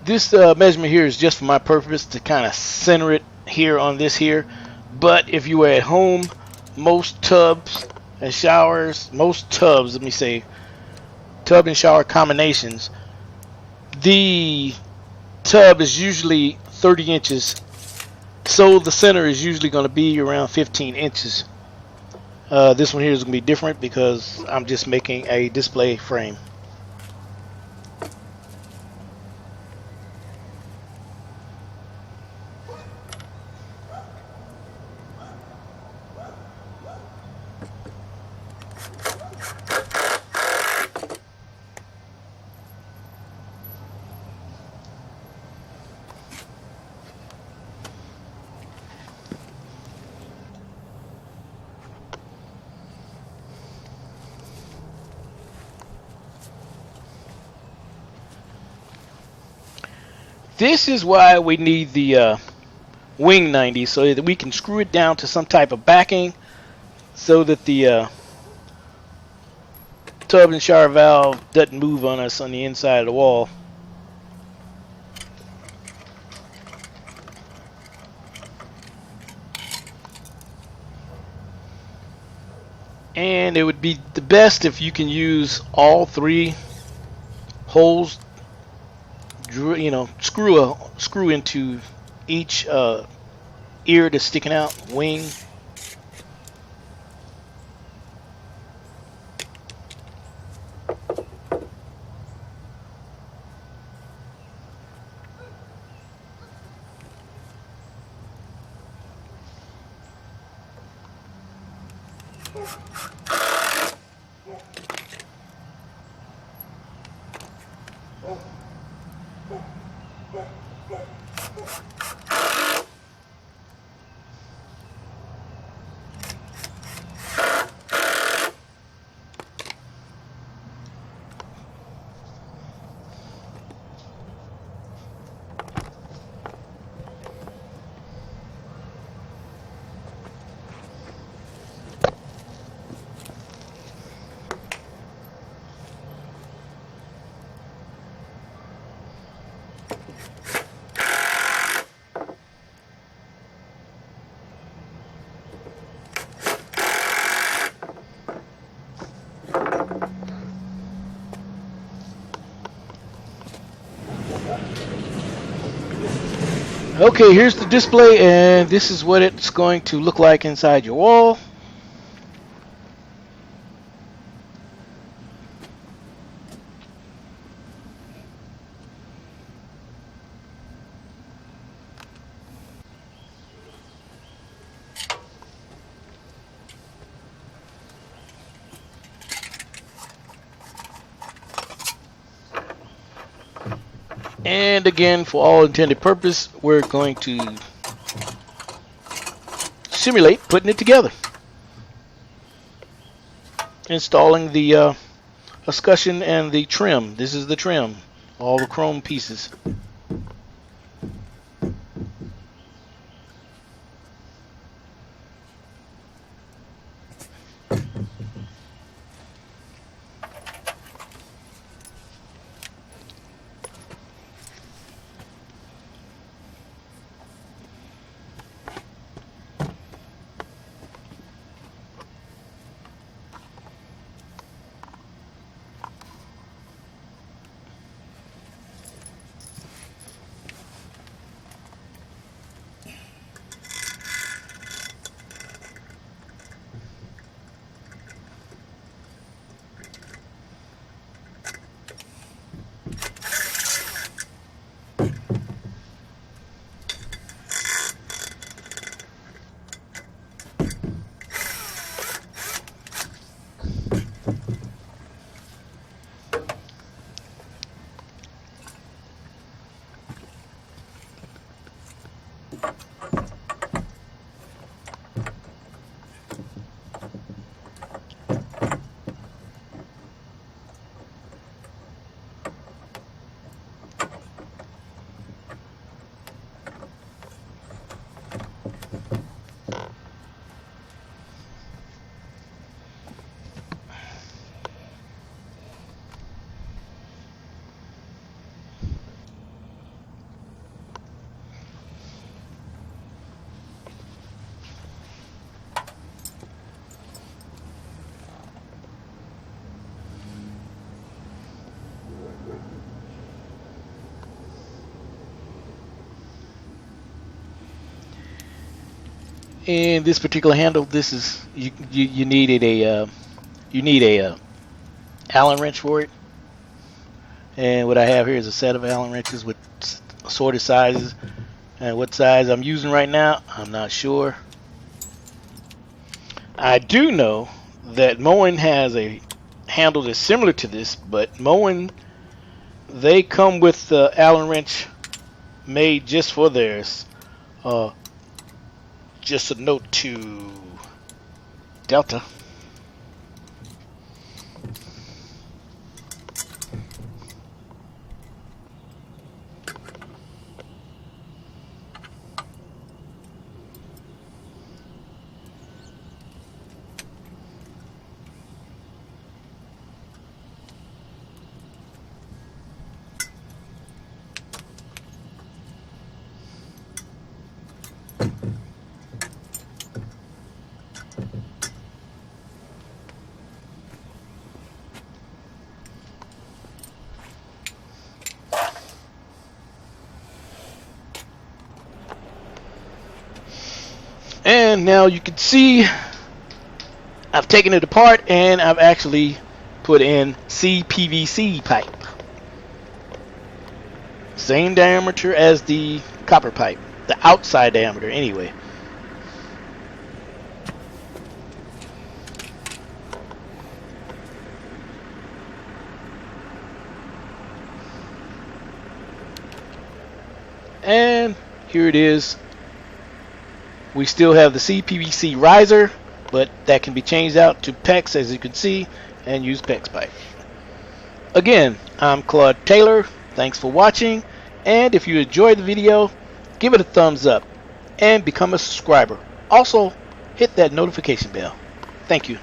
This measurement here is just for my purpose to kind of center it here on this here. But if you were at home, most tubs and showers, most tubs, let me say, tub and shower combinations, the tub is usually 30 inches, so the center is usually going to be around 15 inches. This one here is going to be different because I'm just making a display frame. This is why we need the wing 90, so that we can screw it down to some type of backing so that the tub and shower valve doesn't move on us on the inside of the wall. And it would be the best if you can use all three holes, you know, screw into each ear that's sticking out, wing. Okay, here's the display, and this is what it's going to look like inside your wall. And again, for all intended purpose, we're going to simulate putting it together. Installing the escutcheon and the trim. This is the trim, all the chrome pieces. In this particular handle, this is you needed a Allen wrench for it. And what I have here is a set of Allen wrenches with assorted sizes. And what size I'm using right now, I'm not sure. I do know that Moen has a handle that's similar to this, but Moen, they come with the Allen wrench made just for theirs. Just a note to Delta. And now you can see I've taken it apart and I've actually put in CPVC pipe. Same diameter as the copper pipe, the outside diameter anyway. And here it is. We still have the CPVC riser, but that can be changed out to PEX, as you can see, and use PEX pipe. Again, I'm Claude Taylor. Thanks for watching, and if you enjoyed the video, give it a thumbs up and become a subscriber. Also, hit that notification bell. Thank you.